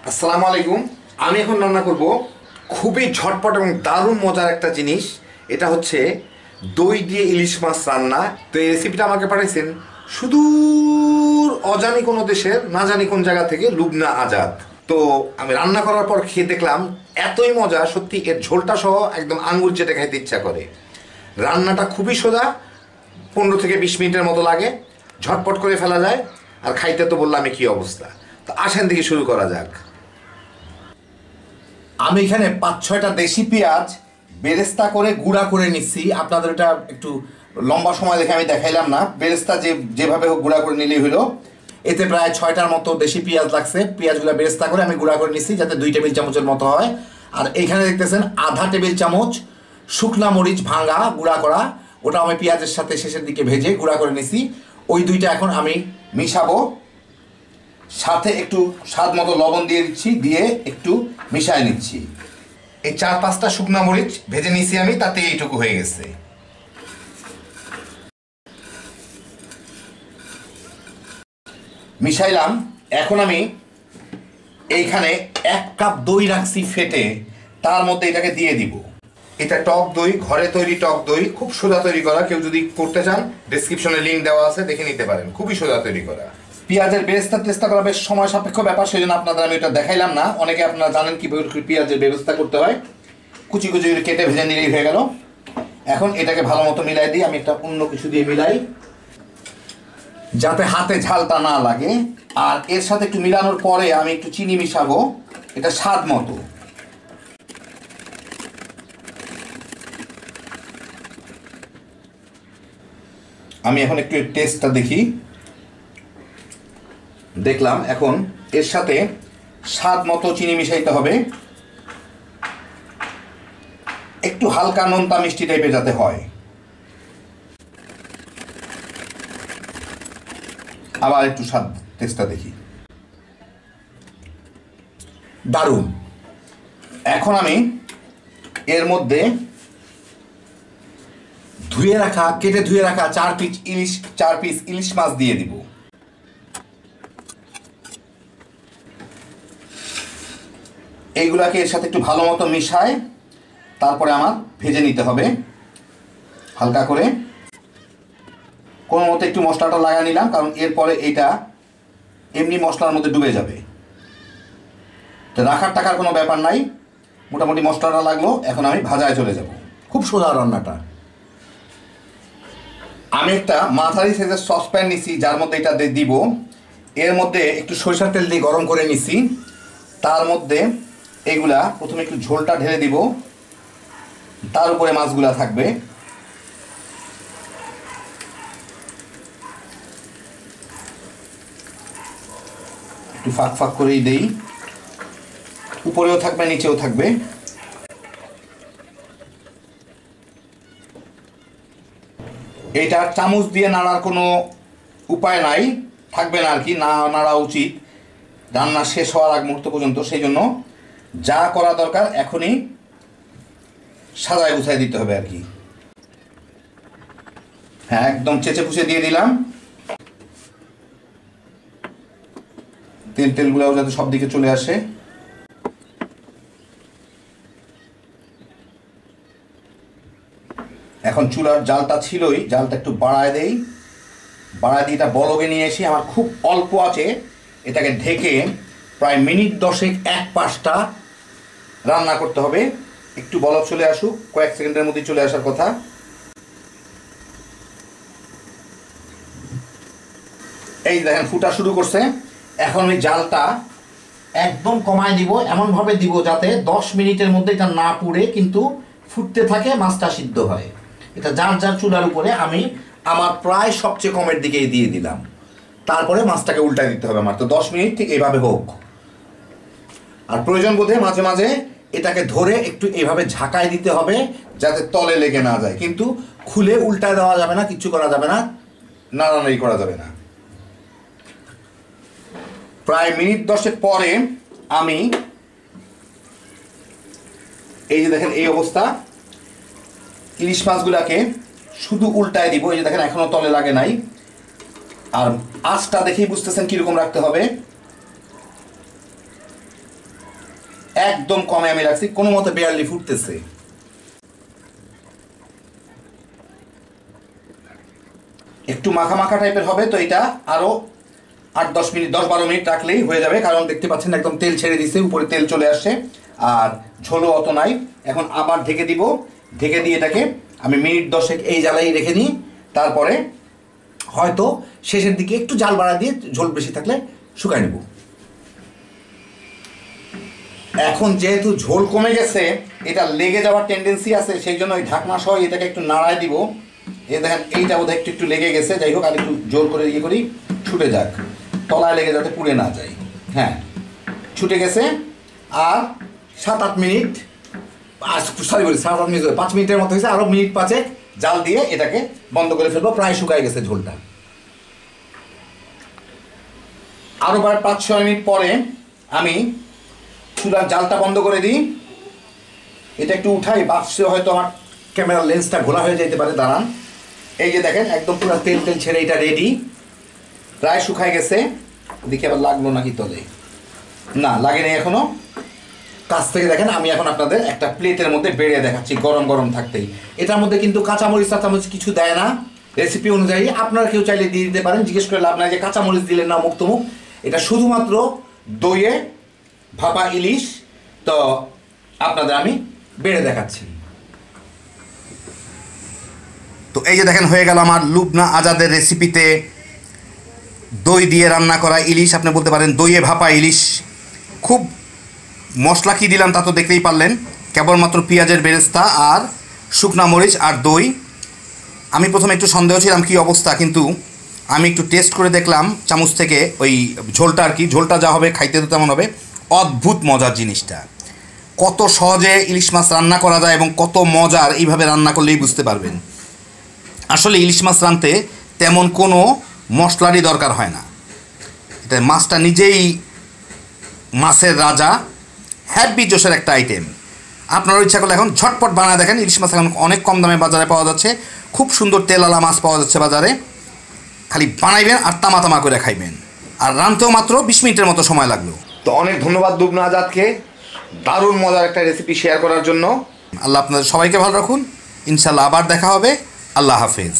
আসসালামু আলাইকুম। আমি এখন রান্না করব খুবই ঝটপট এবং দারুণ মজার একটা জিনিস। এটা হচ্ছে দই দিয়ে ইলিশ মাছ রান্না। তো এই রেসিপিটা আমাকে পাঠাইছেন সুদূর অজানি কোনো দেশের না জানি কোন জায়গা থেকে লুবনা আজাদ। তো আমি রান্না করার পর খেয়ে দেখলাম এতই মজা, সত্যি এর ঝোলটা সহ একদম আঙ্গুল চেটে খাইতে ইচ্ছা করে। রান্নাটা খুবই সোজা, 15 থেকে 20 মিনিটের মতো লাগে, ঝটপট করে ফেলা যায়। আর খাইতে তো বললাম কি অবস্থা। তো আসেন থেকে শুরু করা যাক। আমি এখানে 5-6টা দেশি পেঁয়াজ বেরেস্তা করে গুঁড়া করে নিচ্ছি। আপনাদের এটা একটু লম্বা সময় দেখে আমি দেখাইলাম না, বেরেস্তা যেভাবে হোক গুঁড়া করে নিলেই হলো। এতে প্রায় 6টার মতো দেশি পেঁয়াজ লাগছে। পেঁয়াজগুলো বেরেস্তা করে আমি গুঁড়া করে নিচ্ছি যাতে 2 টেবিল চামচের মতো হয়। আর এইখানে দেখতেছেন আধা টেবিল চামচ শুকনা মরিচ ভাঙা গুঁড়া করা, ওটা আমি পেঁয়াজের সাথে শেষের দিকে ভেজে গুঁড়া করে নিছি। ওই দুইটা এখন আমি মিশাবো, সাথে একটু স্বাদ মতো লবণ দিয়ে দিচ্ছি, দিয়ে একটু মিশায় নিচ্ছি। এই 4-5টা শুকনা মরিচ ভেজে নিয়েছি আমি, তাতে এইটুকু হয়ে গেছে। মিশাইলাম। এখন আমি এইখানে 1 কাপ দই রাখছি ফেটে, তার মধ্যে এটাকে দিয়ে দিব। এটা টক দই, ঘরে তৈরি টক দই, খুব সোজা তৈরি করা। কেউ যদি করতে চান ডেসক্রিপশনে লিঙ্ক দেওয়া আছে, দেখে নিতে পারেন। খুবই সোজা তৈরি করা। পেঁয়াজের বেরেস্তা টেস্তা করা বেশ সময় সাপেক্ষ ব্যাপার, সেই জন্য আপনাদের আমি এটা দেখাইলাম না। অনেকে আপনারা জানেন কীভাবে পেঁয়াজের বেরেস্তা করতে হয়, কুচি কুচি কেটে ভেজে নিলেই হয়ে গেল। এখন এটাকে ভালো মতো মিলাই দিই। আমি একটা অন্য কিছু দিয়ে মিলাই যাতে হাতে ঝালটা না লাগে। আর এর সাথে একটু মিলানোর পরে আমি একটু চিনি মিশাবো, এটা স্বাদ মতো। আমি এখন একটু টেস্টটা দেখি। দেখলাম। এখন এর সাথে স্বাদ মতো চিনি মিশাইতে হবে, একটু হালকা নোনতা মিষ্টি টাইপের যাতে হয়। আবার একটু স্বাদ টেস্টটা দেখি। দারুণ। এখন আমি এর মধ্যে কেটে ধুয়ে রাখা 4 পিস ইলিশ মাছ দিয়ে দিব। এইগুলাকে এর সাথে একটু ভালো মতো মিশায় তারপরে আমার ভেজে নিতে হবে হালকা করে। কোনো মতো একটু মশলাটা লাগা নিলাম, কারণ এরপরে এইটা এমনি মশলার মধ্যে ডুবে যাবে। তো রাখার টাকার কোনো ব্যাপার নাই, মোটামুটি মশলাটা লাগলো। এখন আমি ভাজায় চলে যাব। খুব সোজা রান্নাটা। আমি একটা মাঝারি সাইজের সসপ্যান নিছি, যার মধ্যে এটা দিব। এর মধ্যে একটু সরিষার তেল দিয়ে গরম করে নিছি। তার মধ্যে এগুলা প্রথমে একটু ঝোলটা ঢেলে দিব, তার উপরে মাছগুলা থাকবে। একটু ফাঁক ফাঁক করেই দেই, উপরেও থাকবে নিচেও থাকবে। এইটা চামচ দিয়ে নাড়ার কোনো উপায় নাই, থাকবে না আর কি, না নাড়া উচিত রান্না শেষ হওয়ার আগ মুহূর্ত পর্যন্ত। সেই জন্য যা করা দরকার এখনই সাজায় গুছায় দিতে হবে আর কি। হ্যাঁ, একদম চেঁচে পুষে দিয়ে দিলাম। তেলগুলোও যাতে সব দিকে চলে আসে। এখন চুলার জালটা ছিলই, জালটা একটু বাড়ায় দেই। বাড়ায় দিয়ে এটা বলকে নিয়ে এসে আমার খুব অল্প আছে এটাকে ঢেকে প্রায় মিনিট 10 এক পাশটা রান্না করতে হবে। একটু বলক চলে আসুক, কয়েক সেকেন্ডের মধ্যেই চলে আসার কথা। এই দেখেন ফুটা শুরু করছে। এখন ওই জালটা একদম কমায় দিব, এমনভাবে দিব যাতে 10 মিনিটের মধ্যে এটা না পুড়ে কিন্তু ফুটতে থাকে, মাছটা সিদ্ধ হয়। এটা যার যার চুলার উপরে। আমি আমার প্রায় সবচেয়ে কমের দিকেই দিয়ে দিলাম। তারপরে মাছটাকে উল্টায় দিতে হবে আমার। তো 10 মিনিট ঠিক এইভাবে হোক। আর প্রয়োজন বোধে মাঝে মাঝে এটাকে ধরে একটু এইভাবে ঝাঁকায় দিতে হবে যাতে তলে লেগে না যায়, কিন্তু খুলে উল্টায় দেওয়া যাবে না, কিচ্ছু করা যাবে না, নাড়ানাড়ি করা যাবে না। প্রায় মিনিট 10 পরে আমি এই যে দেখেন এই অবস্থা, ইলিশ মাছগুলাকে শুধু উল্টায় দিব। এই যে দেখেন এখনো তলে লাগে নাই। আর আঁচটা দেখেই বুঝতেছেন কীরকম রাখতে হবে। একদম কমে আমি রাখছি, কোনো মতে বেয়ারলি ফুটতেছে। একটু মাখা মাখা টাইপের হবে, তো এটা আরো 8-10 মিনিট 10-12 মিনিট রাখলেই হয়ে যাবে। কারণ দেখতে পাচ্ছেন একদম তেল ছেড়ে দিছে, উপরে তেল চলে আসছে আর ঝোলও অত নাই। এখন আবার ঢেকে দিব, ঢেকে দিয়ে এটাকে আমি মিনিট 10 এই জ্বালাই রেখে নিই। তারপরে হয়তো শেষের দিকে একটু জাল বাড়া দিয়ে ঝোল বেশি থাকলে শুকাই নেব। এখন যেহেতু ঝোল কমে গেছে, এটা লেগে যাওয়ার টেন্ডেন্সি আছে, সেই জন্য ওই ঢাকনা সহ এটাকে একটু নাড়ায় দিব। এই দেখেন এইটা বোধহয় একটু একটু লেগে গেছে, যাই হোক আর একটু জোর করে ইয়ে করি, ছুটে যাক, তলায় লেগে যাতে পুড়ে না যায়। হ্যাঁ, ছুটে গেছে। আর 7-8 মিনিট, সরি বলি 7-8 মিনিট, 5 মিনিটের মতো হয়েছে। আরও মিনিট 5 জাল দিয়ে এটাকে বন্ধ করে ফেলবো। প্রায় শুকায় গেছে ঝোলটা। আরও 5-6 মিনিট পরে আমি চুলার জালটা বন্ধ করে দিই। এটা একটু উঠাই, বাক্সে হয়তো আমার ক্যামেরার লেন্সটা ঘোলা হয়ে যেতে পারে, দাঁড়ান। এই যে দেখেন একদম পুরো তেল তেল ছেড়ে এটা রেডি, প্রায় শুকায় গেছে। দেখি আবার লাগলো নাকি তলে, না লাগেনি এখনো। কাছ থেকে দেখেন আমি এখন আপনাদের একটা প্লেটের মধ্যে বেড়ে দেখাচ্ছি গরম গরম থাকতেই। এটার মধ্যে কিন্তু কাঁচামরিচ টাচামরিচ কিছু দেয় না, রেসিপি অনুযায়ী আপনারা কেউ চাইলে দিয়ে দিতে পারেন, জিজ্ঞেস করে লাভ নাই যে কাঁচামরিচ দিলেন না মুখ তুমুখ। এটা শুধুমাত্র দইয়ে ভাপা ইলিশ। তো আপনাদের আমি বেড়ে দেখাচ্ছি। তো এই যে দেখেন হয়ে গেল আমার লুবনা আজাদের রেসিপিতে দই দিয়ে রান্না করা ইলিশ, আপনি বলতে পারেন দইয়ে ভাপা ইলিশ। খুব মশলা কী দিলাম তা তো দেখতেই পারলেন, কেবলমাত্র পেঁয়াজের বেরেস্তা আর শুকনা মরিচ আর দই। আমি প্রথমে একটু সন্দেহ ছিলাম কী অবস্থা, কিন্তু আমি একটু টেস্ট করে দেখলাম চামচ থেকে, ওই ঝোলটা আর কি, ঝোলটা যা হবে খাইতে তো তেমন হবে। অদ্ভুত মজার জিনিসটা, কত সহজে ইলিশ মাছ রান্না করা যায় এবং কত মজার, এইভাবে রান্না করলেই বুঝতে পারবেন। আসলে ইলিশ মাছ রাঁধতে তেমন কোনো মশলারই দরকার হয় না, এটা মাছটা নিজেই মাছের রাজা, হ্যাপি জোশের একটা আইটেম। আপনারও ইচ্ছা করলে এখন ঝটপট বানায় দেখেন। ইলিশ মাছ এখন অনেক কম দামে বাজারে পাওয়া যাচ্ছে, খুব সুন্দর তেলালা মাছ পাওয়া যাচ্ছে বাজারে। খালি বানাইবেন আর তামা তামা করে খাইবেন, আর রাঁধতেও মাত্র 20 মিনিটের মতো সময় লাগলো। তো অনেক ধন্যবাদ লুবনা আজাদকে দারুণ মজার একটা রেসিপি শেয়ার করার জন্য। আল্লাহ আপনাদের সবাইকে ভালো রাখুন, ইনশাল্লাহ আবার দেখা হবে। আল্লাহ হাফেজ।